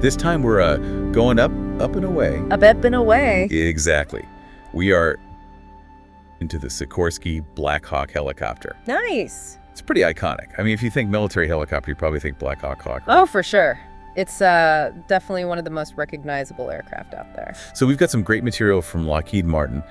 This time we're going up and away. Up and away. Exactly. We are into the Sikorsky BLACKHAWK helicopter. Nice. It's pretty iconic. I mean, if you think military helicopter, you probably think BLACKHAWK. Right? Oh, for sure. It's definitely one of the most recognizable aircraft out there. So we've got some great material from Lockheed Martin,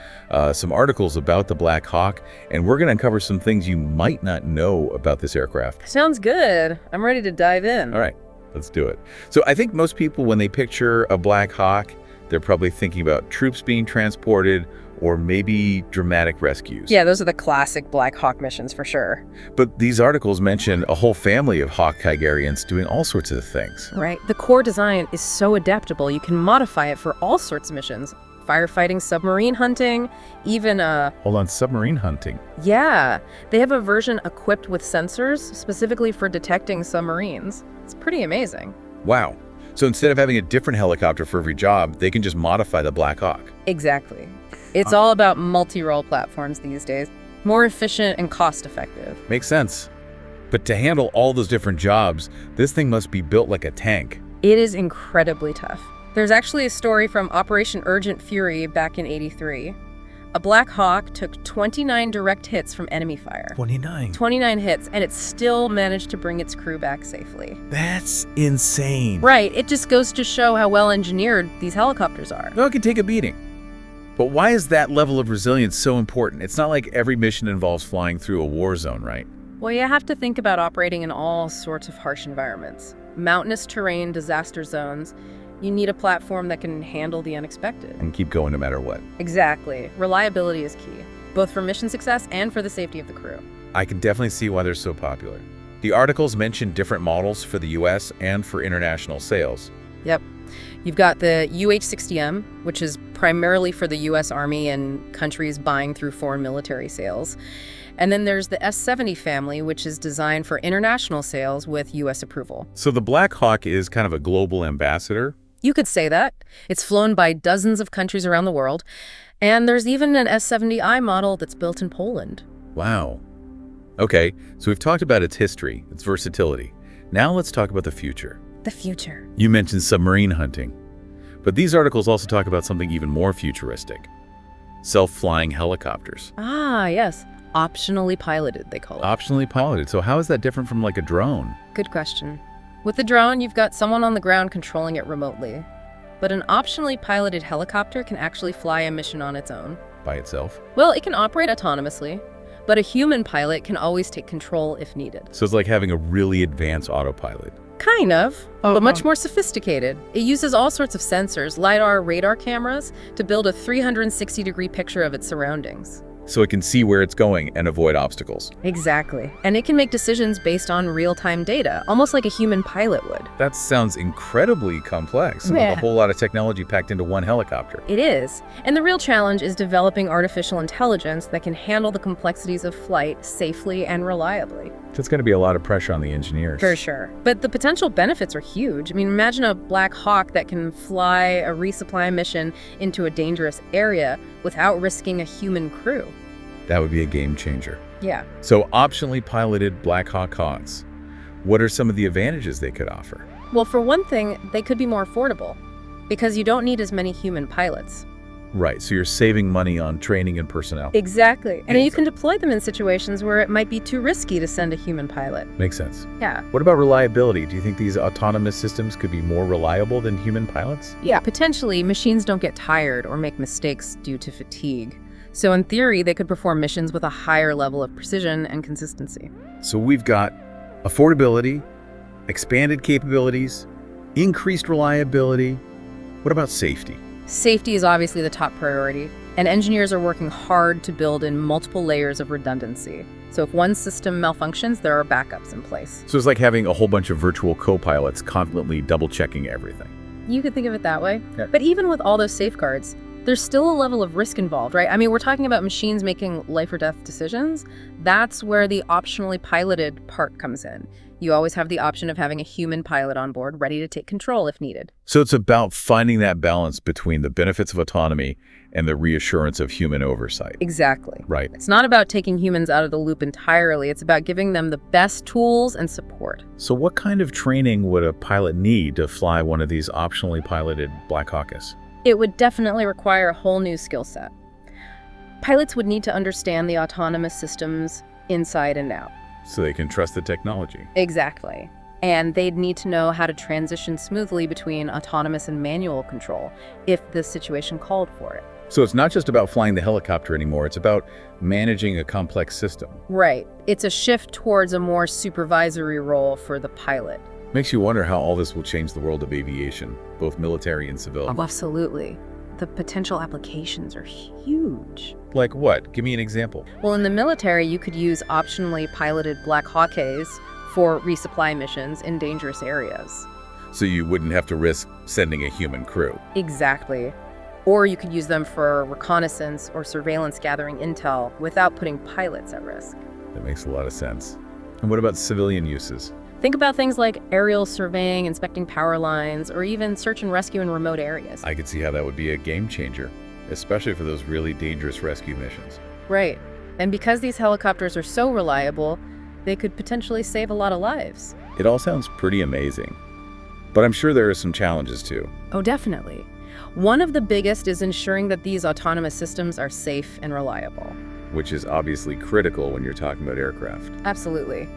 some articles about the BLACKHAWK, and we're going to uncover some things you might not know about this aircraft. Sounds good. I'm ready to dive in. All right, let's do it. So I think most people, when they picture a BLACKHAWK, they're probably thinking about troops being transported or maybe dramatic rescues. Yeah, those are the classic Black Hawk missions for sure. But these articles mention a whole family of Hawk Tigerians doing all sorts of things. Right. The core design is so adaptable. You can modify it for all sorts of missions. Firefighting, submarine hunting, even Hold on, submarine hunting. Yeah, they have a version equipped with sensors specifically for detecting submarines. It's pretty amazing. Wow. So instead of having a different helicopter for every job, they can just modify the BLACKHAWK. Exactly. It's all about multi-role platforms these days. More efficient and cost-effective. Makes sense. But to handle all those different jobs, this thing must be built like a tank. It is incredibly tough. There's actually a story from Operation Urgent Fury back in '83. A Black Hawk took 29 direct hits from enemy fire. 29? 29 hits, and it still managed to bring its crew back safely. That's insane. Right, it just goes to show how well engineered these helicopters are. No, it can take a beating. But why is that level of resilience so important? It's not like every mission involves flying through a war zone, right? Well, you have to think about operating in all sorts of harsh environments. Mountainous terrain, disaster zones. You need a platform that can handle the unexpected. And keep going no matter what. Exactly. Reliability is key, both for mission success and for the safety of the crew. I can definitely see why they're so popular. The articles mention different models for the US and for international sales. Yep. You've got the UH-60M, which is primarily for the US Army and countries buying through foreign military sales. And then there's the S-70 family, which is designed for international sales with US approval. So the BLACKHAWK is kind of a global ambassador? You could say that. It's flown by dozens of countries around the world. And there's even an S-70I model that's built in Poland. Wow. Okay, so we've talked about its history, its versatility. Now let's talk about the future. The future. You mentioned submarine hunting. But these articles also talk about something even more futuristic. Self-flying helicopters. Ah, yes. Optionally piloted, they call it. Optionally piloted. So how is that different from like a drone? Good question. With the drone, you've got someone on the ground controlling it remotely. But an optionally piloted helicopter can actually fly a mission on its own. By itself? Well, it can operate autonomously, but a human pilot can always take control if needed. So it's like having a really advanced autopilot. Kind of, but much more sophisticated. It uses all sorts of sensors, LiDAR, radar cameras, to build a 360-degree picture of its surroundings. So it can see where it's going and avoid obstacles. Exactly. And it can make decisions based on real-time data, almost like a human pilot would. That sounds incredibly complex. Yeah. Like a whole lot of technology packed into one helicopter. It is. And the real challenge is developing artificial intelligence that can handle the complexities of flight safely and reliably. That's going to be a lot of pressure on the engineers. For sure. But the potential benefits are huge. I mean, imagine a Black Hawk that can fly a resupply mission into a dangerous area without risking a human crew. That would be a game changer. Yeah. So optionally piloted BLACKHAWK Hawks. What are some of the advantages they could offer? Well, for one thing, they could be more affordable because you don't need as many human pilots. Right, so you're saving money on training and personnel. Exactly. And you can deploy them in situations where it might be too risky to send a human pilot. Makes sense. Yeah. What about reliability? Do you think these autonomous systems could be more reliable than human pilots? Yeah. Potentially, machines don't get tired or make mistakes due to fatigue. So in theory, they could perform missions with a higher level of precision and consistency. So we've got affordability, expanded capabilities, increased reliability. What about safety? Safety is obviously the top priority, and engineers are working hard to build in multiple layers of redundancy. So if one system malfunctions, there are backups in place. So it's like having a whole bunch of virtual co-pilots constantly double-checking everything. You could think of it that way. Yeah. But even with all those safeguards, there's still a level of risk involved, right? I mean, we're talking about machines making life or death decisions. That's where the optionally piloted part comes in. You always have the option of having a human pilot on board ready to take control if needed. So it's about finding that balance between the benefits of autonomy and the reassurance of human oversight. Exactly. Right. It's not about taking humans out of the loop entirely. It's about giving them the best tools and support. So what kind of training would a pilot need to fly one of these optionally piloted BLACKHAWKs? It would definitely require a whole new skill set. Pilots would need to understand the autonomous systems inside and out. So they can trust the technology. Exactly. And they'd need to know how to transition smoothly between autonomous and manual control if the situation called for it. So it's not just about flying the helicopter anymore, it's about managing a complex system. Right. It's a shift towards a more supervisory role for the pilot. Makes you wonder how all this will change the world of aviation, both military and civil. Oh, absolutely. The potential applications are huge. Like what? Give me an example. Well, in the military, you could use optionally piloted BLACKHAWKs for resupply missions in dangerous areas. So you wouldn't have to risk sending a human crew. Exactly. Or you could use them for reconnaissance or surveillance gathering intel without putting pilots at risk. That makes a lot of sense. And what about civilian uses? Think about things like aerial surveying, inspecting power lines, or even search and rescue in remote areas. I could see how that would be a game changer, especially for those really dangerous rescue missions. Right. And because these helicopters are so reliable, they could potentially save a lot of lives. It all sounds pretty amazing. But I'm sure there are some challenges too. Oh, definitely. One of the biggest is ensuring that these autonomous systems are safe and reliable. Which is obviously critical when you're talking about aircraft. Absolutely.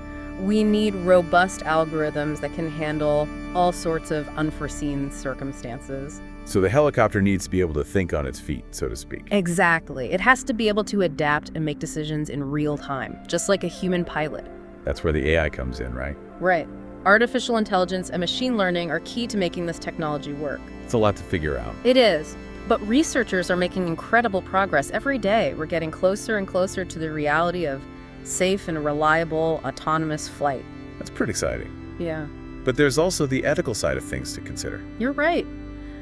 We need robust algorithms that can handle all sorts of unforeseen circumstances. So the helicopter needs to be able to think on its feet, so to speak. Exactly. It has to be able to adapt and make decisions in real time, just like a human pilot. That's where the AI comes in, right? Right. Artificial intelligence and machine learning are key to making this technology work. It's a lot to figure out. It is. But researchers are making incredible progress every day. We're getting closer and closer to the reality of safe and reliable autonomous flight. That's pretty exciting. Yeah. But there's also the ethical side of things to consider. You're right.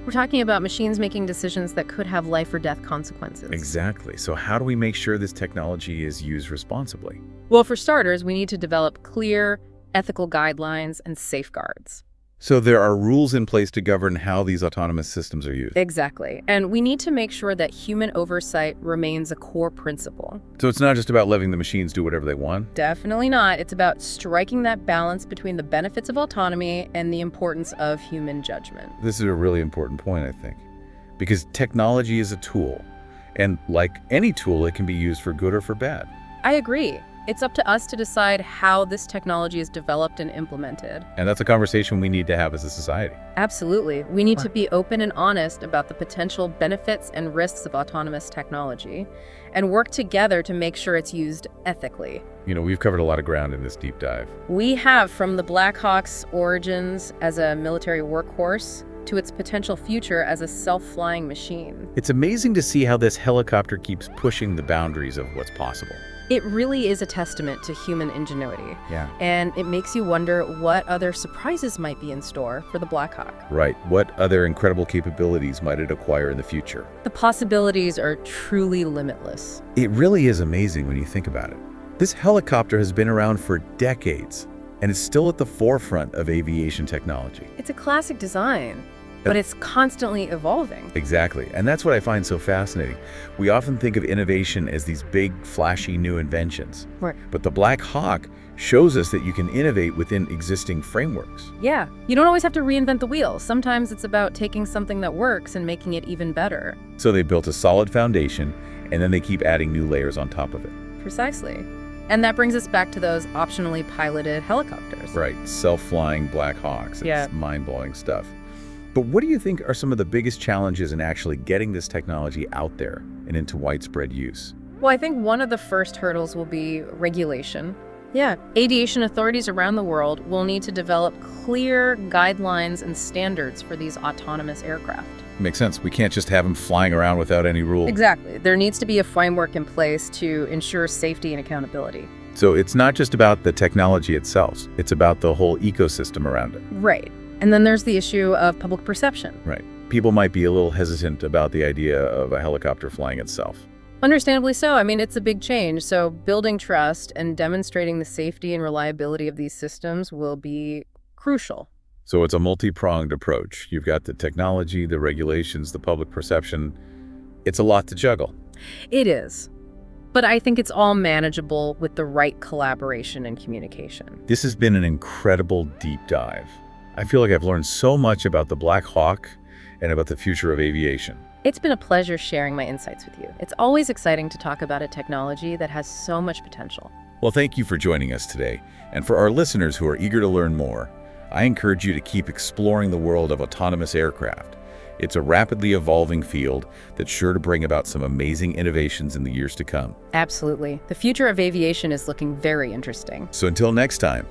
We're talking about machines making decisions that could have life or death consequences. Exactly. So how do we make sure this technology is used responsibly? Well, for starters, we need to develop clear, ethical guidelines and safeguards. So there are rules in place to govern how these autonomous systems are used. Exactly. And we need to make sure that human oversight remains a core principle. So it's not just about letting the machines do whatever they want? Definitely not. It's about striking that balance between the benefits of autonomy and the importance of human judgment. This is a really important point, I think, because technology is a tool. And like any tool, it can be used for good or for bad. I agree. It's up to us to decide how this technology is developed and implemented. And that's a conversation we need to have as a society. Absolutely. We need to be open and honest about the potential benefits and risks of autonomous technology and work together to make sure it's used ethically. You know, we've covered a lot of ground in this deep dive. We have, from the BLACKHAWK's origins as a military workhorse to its potential future as a self-flying machine. It's amazing to see how this helicopter keeps pushing the boundaries of what's possible. It really is a testament to human ingenuity. Yeah. And it makes you wonder what other surprises might be in store for the BLACKHAWK. Right. What other incredible capabilities might it acquire in the future? The possibilities are truly limitless. It really is amazing when you think about it. This helicopter has been around for decades and is still at the forefront of aviation technology. It's a classic design, but it's constantly evolving. Exactly. And that's what I find so fascinating. We often think of innovation as these big, flashy new inventions. Right. But the BLACKHAWK shows us that you can innovate within existing frameworks. Yeah. You don't always have to reinvent the wheel. Sometimes it's about taking something that works and making it even better. So they built a solid foundation, and then they keep adding new layers on top of it. Precisely. And that brings us back to those optionally piloted helicopters. Right. Self-flying BLACKHAWKs. It's Yeah. mind-blowing stuff. But what do you think are some of the biggest challenges in actually getting this technology out there and into widespread use? Well, I think one of the first hurdles will be regulation. Yeah, aviation authorities around the world will need to develop clear guidelines and standards for these autonomous aircraft. Makes sense. We can't just have them flying around without any rules. Exactly. There needs to be a framework in place to ensure safety and accountability. So it's not just about the technology itself. It's about the whole ecosystem around it. Right. And then there's the issue of public perception. Right. People might be a little hesitant about the idea of a helicopter flying itself. Understandably so. I mean, it's a big change. So building trust and demonstrating the safety and reliability of these systems will be crucial. So it's a multi-pronged approach. You've got the technology, the regulations, the public perception. It's a lot to juggle. It is. But I think it's all manageable with the right collaboration and communication. This has been an incredible deep dive. I feel like I've learned so much about the Black Hawk and about the future of aviation. It's been a pleasure sharing my insights with you. It's always exciting to talk about a technology that has so much potential. Well, thank you for joining us today. And for our listeners who are eager to learn more, I encourage you to keep exploring the world of autonomous aircraft. It's a rapidly evolving field that's sure to bring about some amazing innovations in the years to come. Absolutely. The future of aviation is looking very interesting. So until next time,